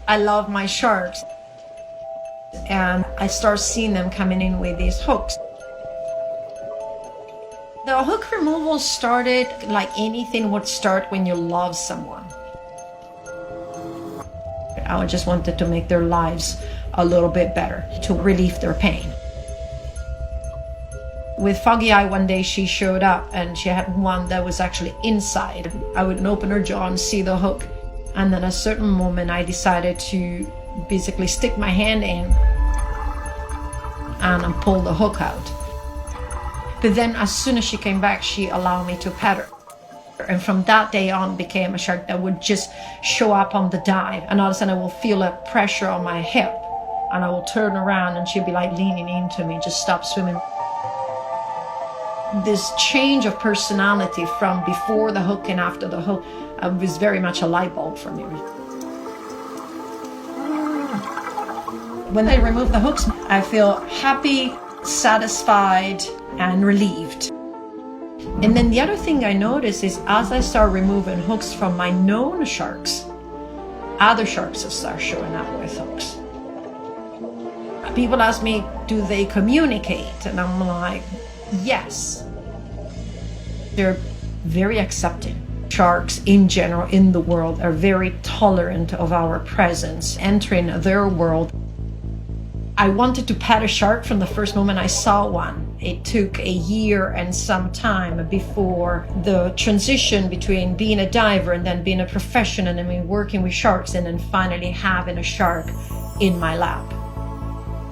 I love my sharks. And I start seeing them coming in with these hooks. The hook removal started like anything would start when you love someone. I just wanted to make their lives a little bit better, to relieve their pain. With Foggy Eye, one day she showed up and she had one that was actually inside. I would open her jaw and see the hook. And then at a certain moment, I decided to basically stick my hand in and pull the hook out. But then as soon as she came back, she allowed me to pet her. And from that day on, became a shark that would just show up on the dive. And all of a sudden I will feel a pressure on my hip. And I will turn around and she'll be like leaning into me, just stop swimming. This change of personality from before the hook and after the hook was very much a light bulb for me. When I remove the hooks, I feel happy, satisfied, and relieved. And then the other thing I notice is as I start removing hooks from my known sharks, other sharks will start showing up with hooks. People ask me, do they communicate? And I'm like, yes. They're very accepting. Sharks in general in the world are very tolerant of our presence, entering their world. I wanted to pet a shark from the first moment I saw one. It took a year and some time before the transition between being a diver and then being a professional and then working with sharks and then finally having a shark in my lap.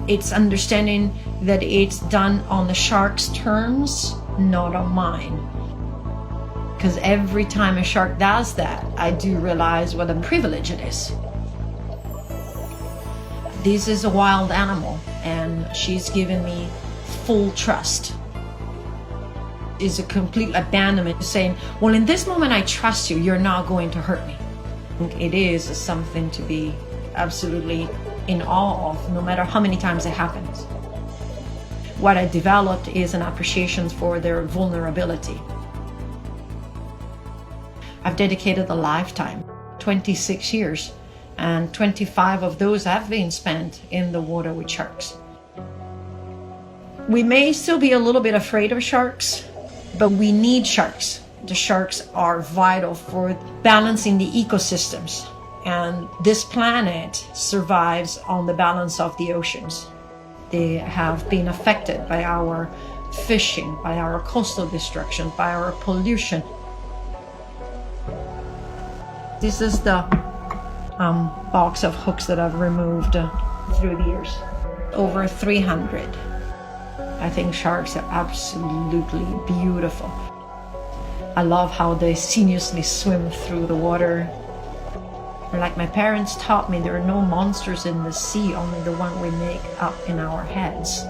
It's understanding that it's done on the shark's terms, not on mine. Because every time a shark does that, I do realize what a privilege it is. This is a wild animal, and she's given me full trust. It's a complete abandonment, saying, well, in this moment I trust you, you're not going to hurt me. It is something to be absolutely in awe of, no matter how many times it happens. What I developed is an appreciation for their vulnerability. I've dedicated a lifetime, 26 years, and 25 of those have been spent in the water with sharks. We may still be a little bit afraid of sharks, but we need sharks. The sharks are vital for balancing the ecosystems, and this planet survives on the balance of the oceans. They have been affected by our fishing, by our coastal destruction, by our pollution. This is the box of hooks that I've removed through the years. Over 300. I think sharks are absolutely beautiful. I love how they sinuously swim through the water. Like my parents taught me, there are no monsters in the sea, only the one we make up in our heads.